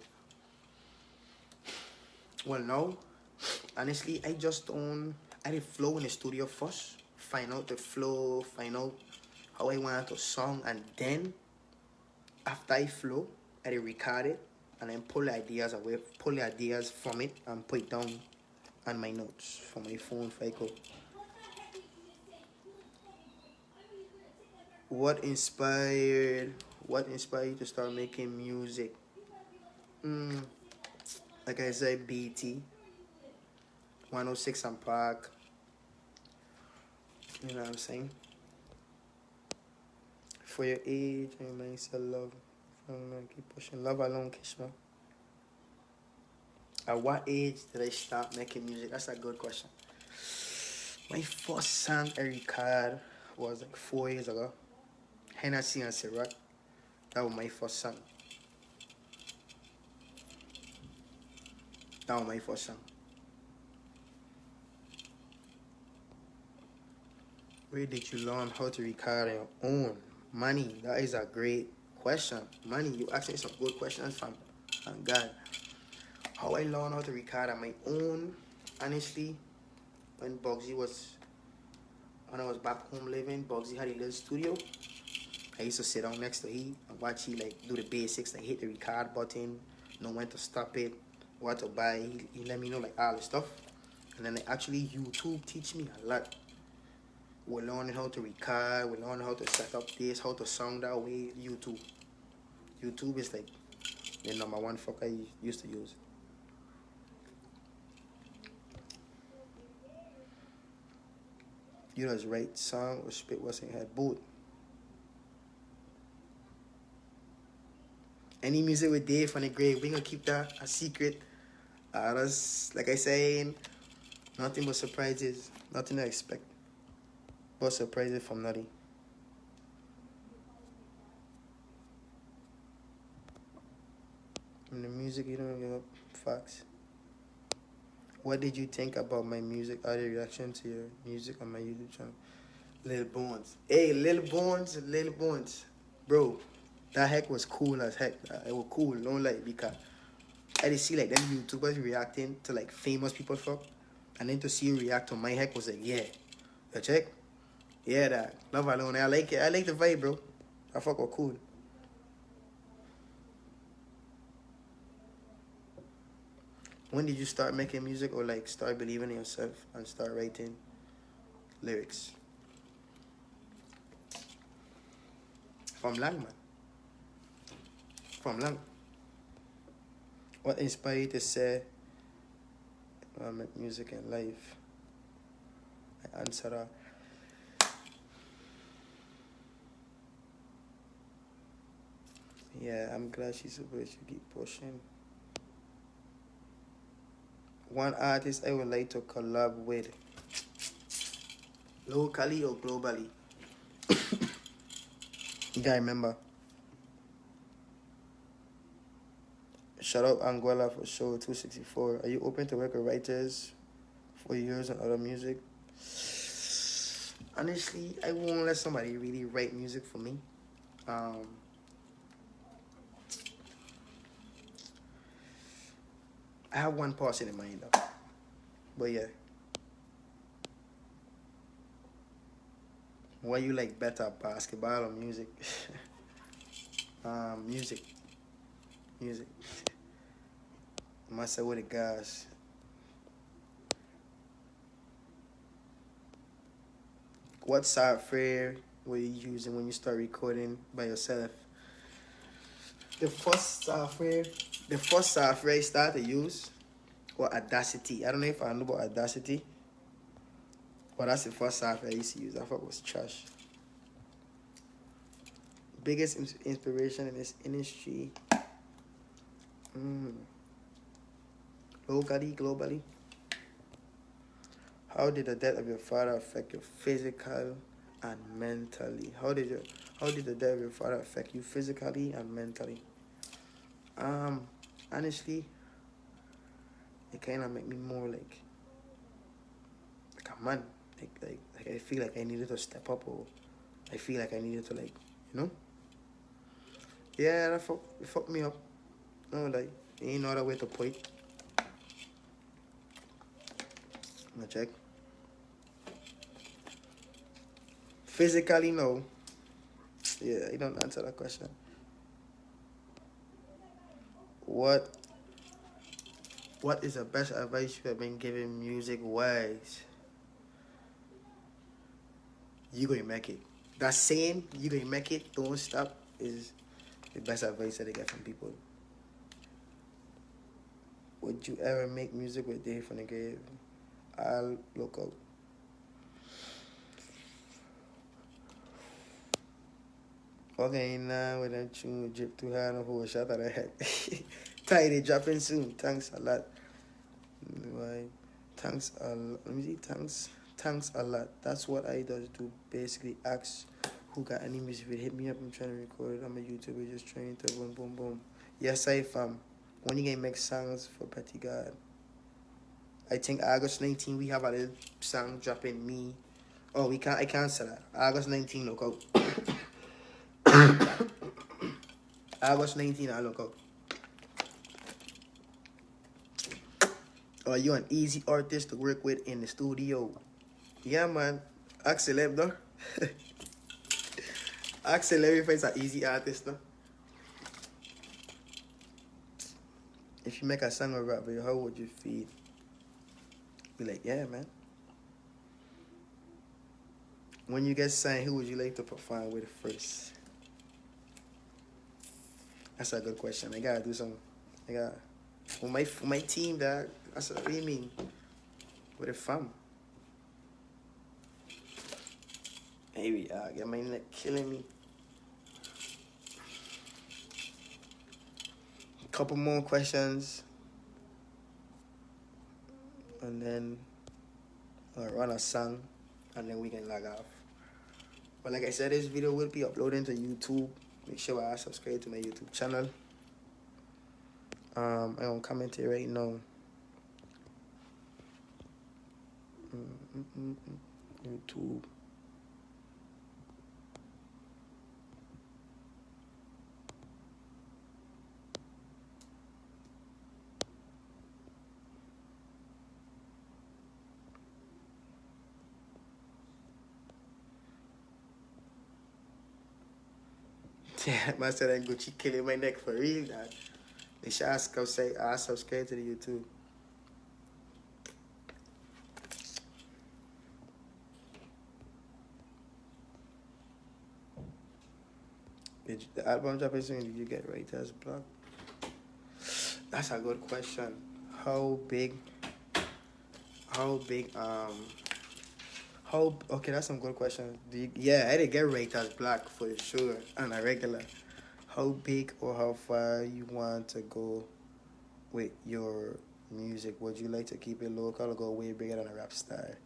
Well, no. Honestly, I just don't. I did flow in the studio first. Find out the flow, find out how I want to song, and then after I flow, I did record it, and then pull the ideas away, pull the ideas from it, and put it down on my notes for my phone if I go. What inspired? What inspired you to start making music? Mm, like I said, BT, 106 and Park. You know what I'm saying? For your age, and man, say love. Keep pushing. Love alone, Kishma. At what age did I start making music? That's a good question. My first song I recorded was like 4 years ago. Hennessy and Ciroc. That was my first song. That was my first song. Where did you learn how to record on your own? Money, that is a great question. Money, you asking some good questions from God. How I learned how to record on my own, honestly, when I was back home living, Bugsy had a little studio. I used to sit down next to him and watch he like do the basics, like hit the record button, know when to stop it, what to buy. He let me know like all the stuff. And then actually YouTube teach me a lot. We're learning how to record, we're learning how to set up this, how to sound that way. YouTube is like the number one fuck I used to use. You just write song or spit what's in your head. Both. Any music with Dave on the grave, we gonna keep that a secret. That's like I saying, nothing but surprises. Nothing to expect. But surprises from nothing. In the music, you don't give up facts. What did you think about my music? Other reaction to your music on my YouTube channel? Lil Bones. Hey, Lil Bones. Bro, that heck was cool as heck. It was cool, don't lie, because I did see like them YouTubers reacting to like famous people fuck. And then to see you react to my heck was like, yeah. You check? Yeah, that. Love alone. I like it. I like the vibe, bro. I fuck was cool. When did you start making music or like start believing in yourself and start writing lyrics? From long, man. From long. What inspired you to say I make music in life? I answer that. Yeah, I'm glad she's supposed to keep pushing. One artist I would like to collab with, locally or globally. You gotta remember. Shout out Anguilla for show 264. Are you open to work with writers for years and other music? Honestly, I won't let somebody really write music for me. I have one person in mind though. But yeah. What you like better, basketball or music? Music. I must say with the guys. What software were you using when you start recording by yourself? The first software, I started to use was Audacity. I don't know if I know about Audacity, but that's the first software I used to use. I thought it was trash. Biggest inspiration in this industry, locally, globally. How did the death of your father affect your physical and mentally? How did the death of your father affect you physically and mentally? Honestly, it kind of made me more like a man. Like I feel like I needed to step up, or I feel like I needed to, like, you know. Yeah, it fucked me up. No, like, ain't no other way to put it. I'm gonna check. Physically, no. Yeah, you don't answer that question. What is the best advice you have been given music wise? You gonna make it. That saying, you gonna make it, don't stop, is the best advice that I get from people. Would you ever make music with Dave from the Grave? I'll look out. Okay, now with that tune, drip too hard and whole shot at the head. Tidy, dropping soon. Thanks a lot. Why? Thanks a lot. Let me see. Thanks a lot. That's what I does do. Basically, ask who got any music. Hit me up. I'm trying to record it. I'm a YouTuber just trying to boom, boom, boom. Yes, I fam. When you gonna make songs for Petty God? I think August 19 we have a little song dropping me. Oh, I can't say that. August 19, look out. August 19, I look out. Are you an easy artist to work with in the studio? Yeah, man. Axel though. Axel is an easy artist, no? If you make a song or rap, how would you feel? Be like, yeah, man. When you get signed, who would you like to perform with first? That's a good question. I gotta do some. For my team, that. That's what you mean. With a fam. Maybe get my neck killing me. Couple more questions, and then I'll run a song, and then we can log off. But like I said, this video will be uploading to YouTube. Make sure I subscribe to my YouTube channel. I'm gonna comment it right now. YouTube. Yeah, I said I'm Gucci killing my neck for real, dad. They should subscribe to the YouTube. The album dropping soon, did you get writer's block? That's a good question. Okay, that's some good questions. Yeah, I did get writer's block for sure on a regular. How big or how far you want to go with your music? Would you like to keep it local or go way bigger than a rap star?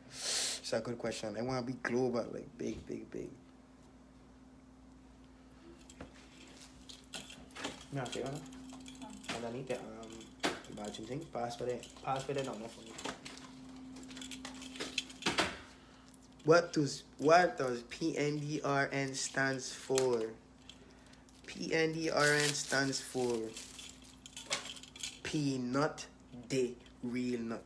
It's a good question. I want to be global, like big, big, big. No, okay, underneath the bathroom thing. Pass for the number for me. What does PNDRN stands for? PNDRN stands for Peanut Day Real Nut.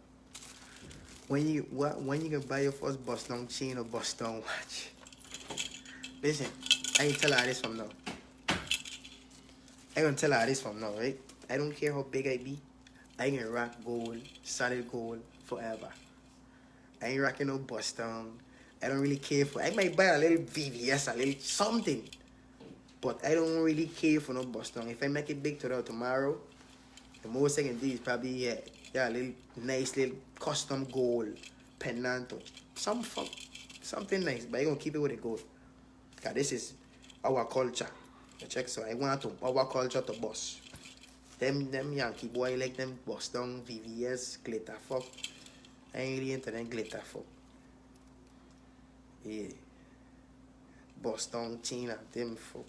When you can buy your first bust down chain or bust down watch? Listen, I can tell her this from now. I gonna tell her this from now, right? I don't care how big I be. I can rock gold, solid gold forever. I ain't rocking no bust down. I don't really care for. I might buy a little VVS, a little something, but I don't really care for no bust down. If I make it big today or tomorrow, the most I can do is probably a little nice little custom gold pendant or something nice. But I gonna keep it with the gold. Cause this is our culture. You check, so I want our culture to bust. Them Yankee boy like them bust down VVS glitter fuck. I ain't really into them glitter fuck. Yeah. Bust down China, them fuck.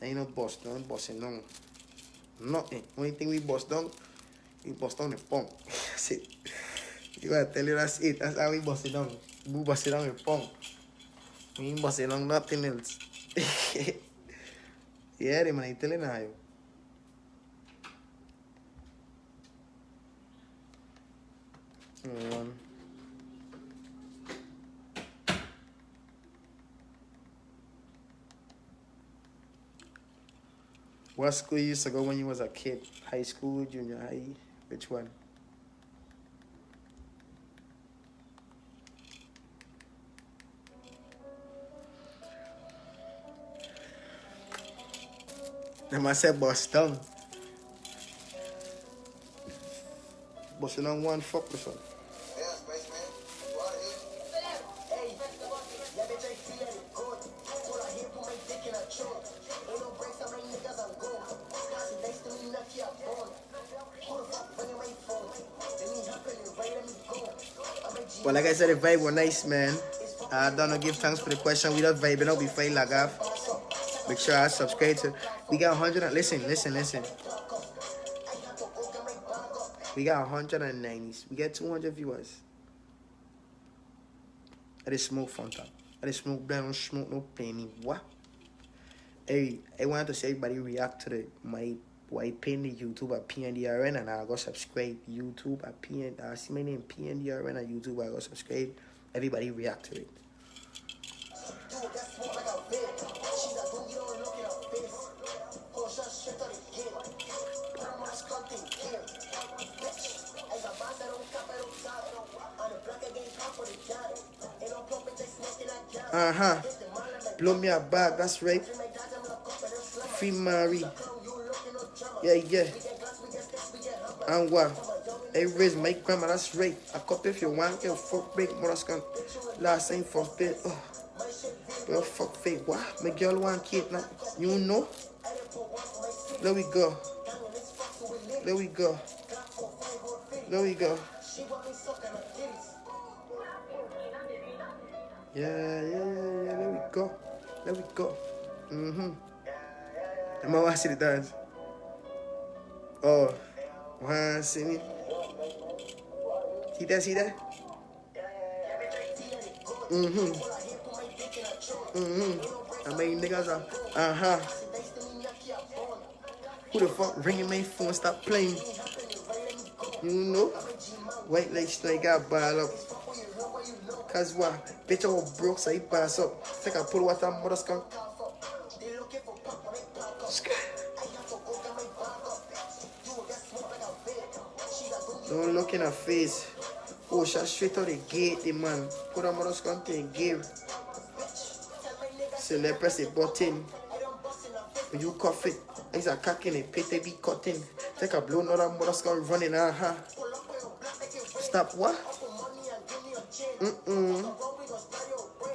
Ain't no bust down, busting down. Nothing. Only thing we bust down the pump. That's it. You gotta tell you that's it. That's how we bust it down. We bust it down the pump. We ain't busting down nothing else. Yeah, man, I telling you. What school you used to go when you was a kid? High school, junior high? Which one? Them I said Boston. Boston on one fuck this one. Well, like I said, the vibe was nice, man. I don't know, give thanks for the question. We just vibing out before you log off. Make sure I subscribe to. We got 100. Listen. We got 190s. We got 200 viewers. I just smoke Fanta. I just smoke blind. I don't smoke no penny. What? Hey, I want to see everybody react to my pin the YouTube at PNDRN, and I go subscribe YouTube at see my name PNDRN at YouTube. I go subscribe. Everybody react to it. Blow me a bag, that's right. Free Marie. Yeah. And what? I raise my grandma, that's right. I copy if you want, get fuck break, mother's last time for bit. Oh. Well, fuck fake. What? My girl want kid now. You know? There we go. Yeah. There we go. I'm gonna watch it dance. Oh, wanna see me? See that? I mean, niggas are, Who the fuck ringing my phone? Stop playing. You know? White like straight got ball up. Cause what? Bitch, I was broke, so he pass up. Take a pull what that mother's come. Don't look in her face. Oh, shot straight out the gate, the man. Put a mother's come to the gate. So let's press the button. When you cough it, it's a cock in it, pit they be cutting. Take a blow, another mother's come running, Stop what?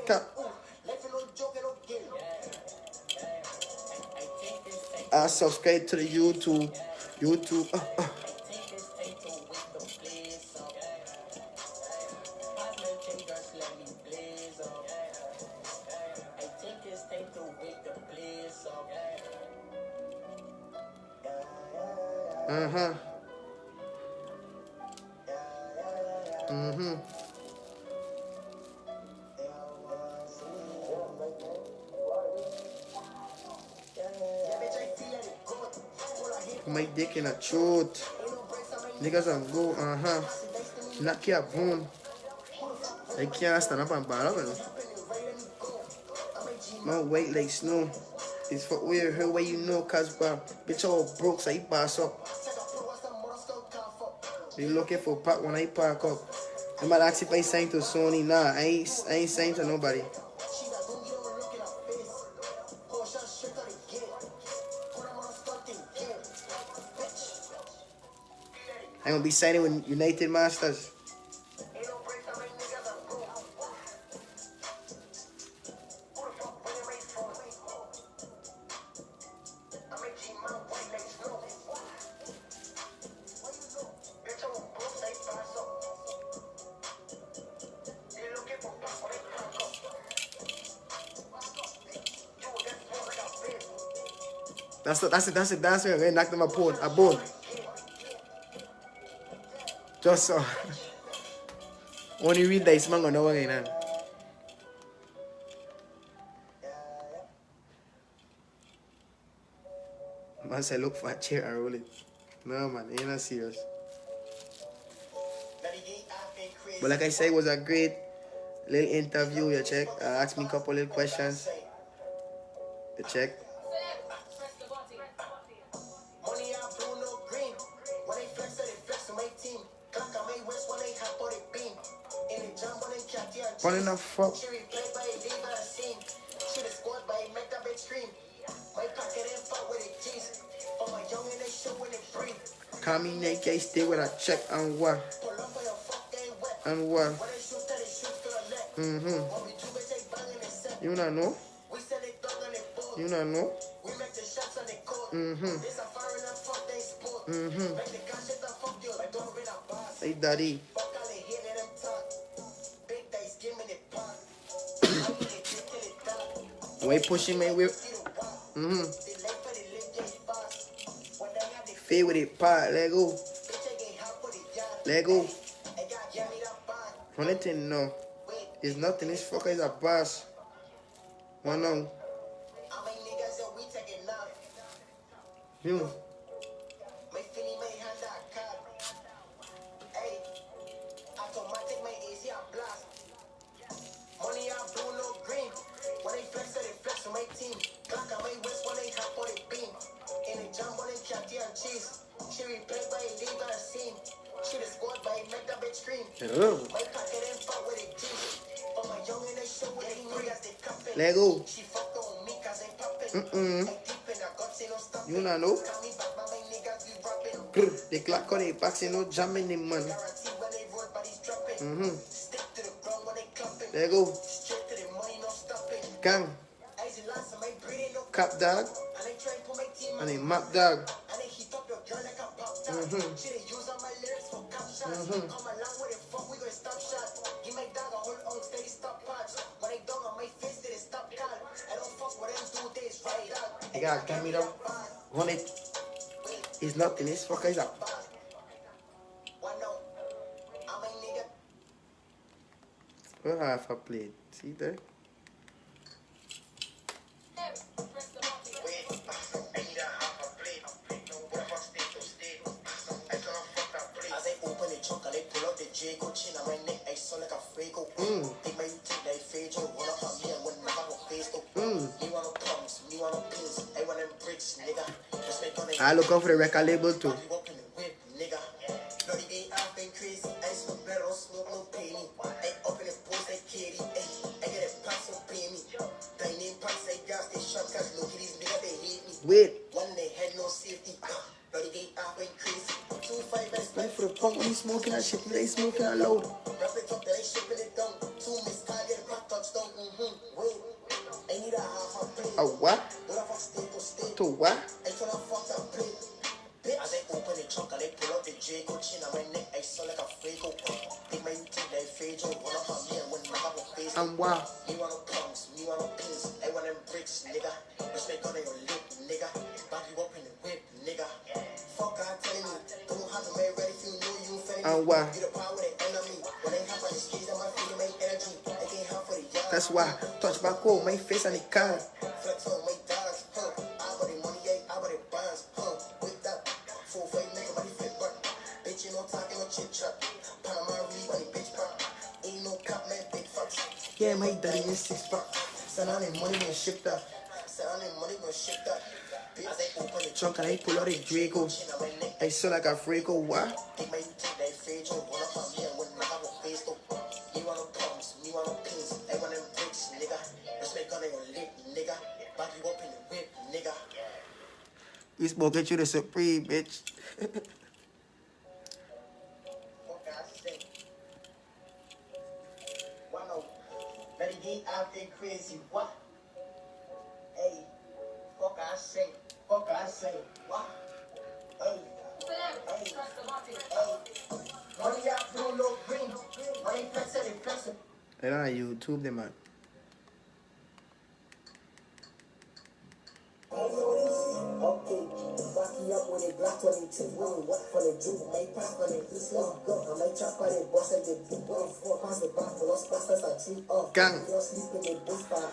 Cap. I subscribe to the YouTube. My dick in a throat. Niggas and go, knock your bone. I can't stand up and bar up, No weight like snow. It's for weird her way you know, cause bitch all broke, so he pass up. They looking for pack when I park up. I'm about to ask if I signed to Sony. Nah, I ain't signed to nobody. I'm gonna be signing with United Masters. That's where I knocked him a bone. Just so. Only read dice man gonna know again. Man say look for a chair and roll it. No man, ain't not serious. But like I said, it was a great little interview, you check. Asked me a couple little questions. You check. What in the fuck? Kami naked, stay with a check and what? And what? You not know? You not know? Hey daddy. Why pushing my whip? Fade with it, part, let go. Let go. Only thing no. It's nothing, this fucker is a boss. One on. You. Let go. You not know? The clock on the box, no jamming the man. Let go. Gang. Cap dog. And a map dog. You gotta get me though. Run it. It's nothing, this fucker is up. We'll have a plate. See there? I look out for the record label too. Wait. Wait for the punk when you smoking that shit. They smoking that load. A what? To what? And what? And what? That's why touch back home, my face and the car. Yeah, my daddy is 6 pack. Send on him money and ship that. Chunk and I pull out a Draco. I saw like a Fraco, what? Flashlight gun on your lip, nigga. Back you up in the whip, nigga. We spoke at you the Supreme, bitch. Fuck I say. Why no? Better get out there crazy, what? Hey, fuck I say. Fuck I say. What? Hey. Hey. Hey. Money out blue, no green. Money flexing, they flexing. They don't have YouTube, them, man. Okay, back up with it, black on it, winning, what for the juke, may pass on it, this long go, I may chop on it, boss at the deep, one four, pass the back, for lost bastards, I treat up. Gang. You're sleeping in this bar,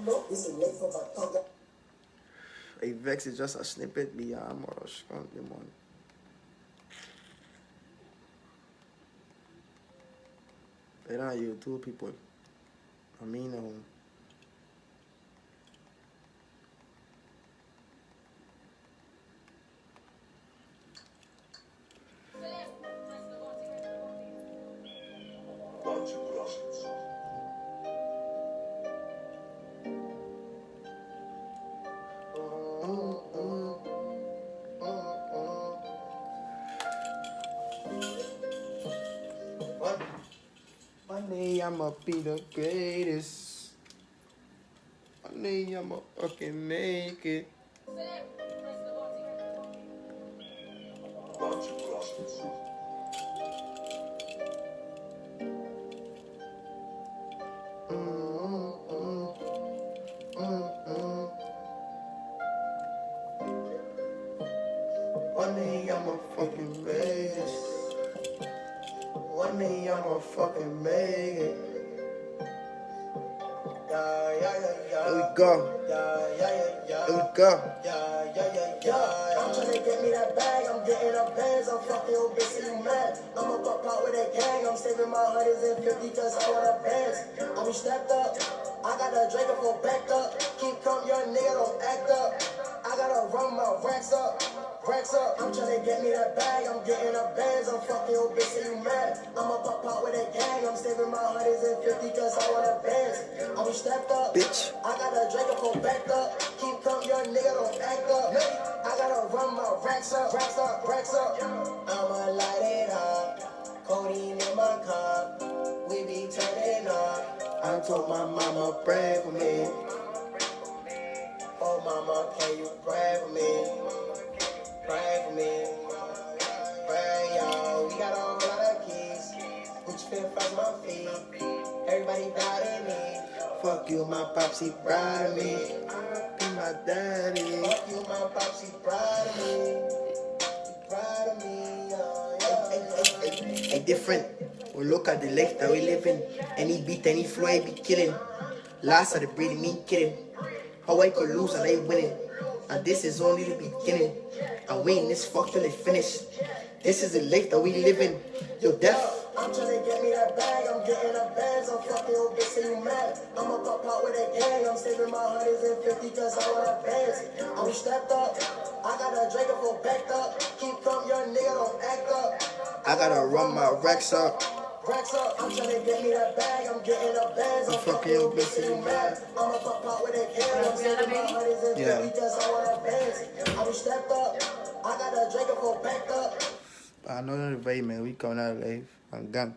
no, this is late for my tongue. A Vex is just a snippet beyond more strong them on. They don't have YouTube, people. I mean, one day I'ma be the greatest. One day I'ma fucking make it. One day I'ma fucking make it. One day I'ma fucking make it. Here we go. Here we go. I'm trying to get me that bag, I'm getting up bands, I'm fucking your bitch, you mad. I'ma pop out with that gang, I'm saving my 150 cause I want a bands. I be strapped up, I got a Draco for backed up. Keep calm, young nigga, don't act up. I gotta run my racks up. I'm trying to get me that bag, I'm getting up bands, I'm fucking your bitch, you mad. I'ma pop out with that gang, I'm saving my 150 cause I want a bands. I be strapped up, Bitch. I got a Draco for backed up. Keep calm, young nigga, don't act up. I gotta run my racks up. I'ma light it up. Codeine in my cup. We be turning up. I told my mama pray for me. Oh mama, can you pray for me? Pray for me. Pray, y'all. We got a whole lot of keys. Gucci fit across my feet. Everybody proud of me. Fuck you, my popsy proud of me. Be my daddy. Fuck you, my pops, he proud of me. He proud of me. Hey, different. We look at the life that we live in. Any beat, any flow, I be killing. Last of the breed, me kidding. How I could lose and I winning. And this is only the beginning. And we in this fuck till it finish. This is the life that we live in. Yo, deaf. I'm trying to get me that bag, I'm getting up bands, I'm fucking your bitch, you mad. I'ma pop out with that gang, I'm saving my 150 cause I want a bands. I be strapped up, I got a Draco for backed up. Keep calm, young nigga, don't act up. I gotta run my racks up. I'm trying to get me that bag, I'm getting up bands, I'm fucking your bitch, you mad. I'ma pop out with that gang, I'm saving my 150 cause I want a bands. I be strapped up, I got a Draco for backed up. I know the way, man. We coming out of life. I'm gone.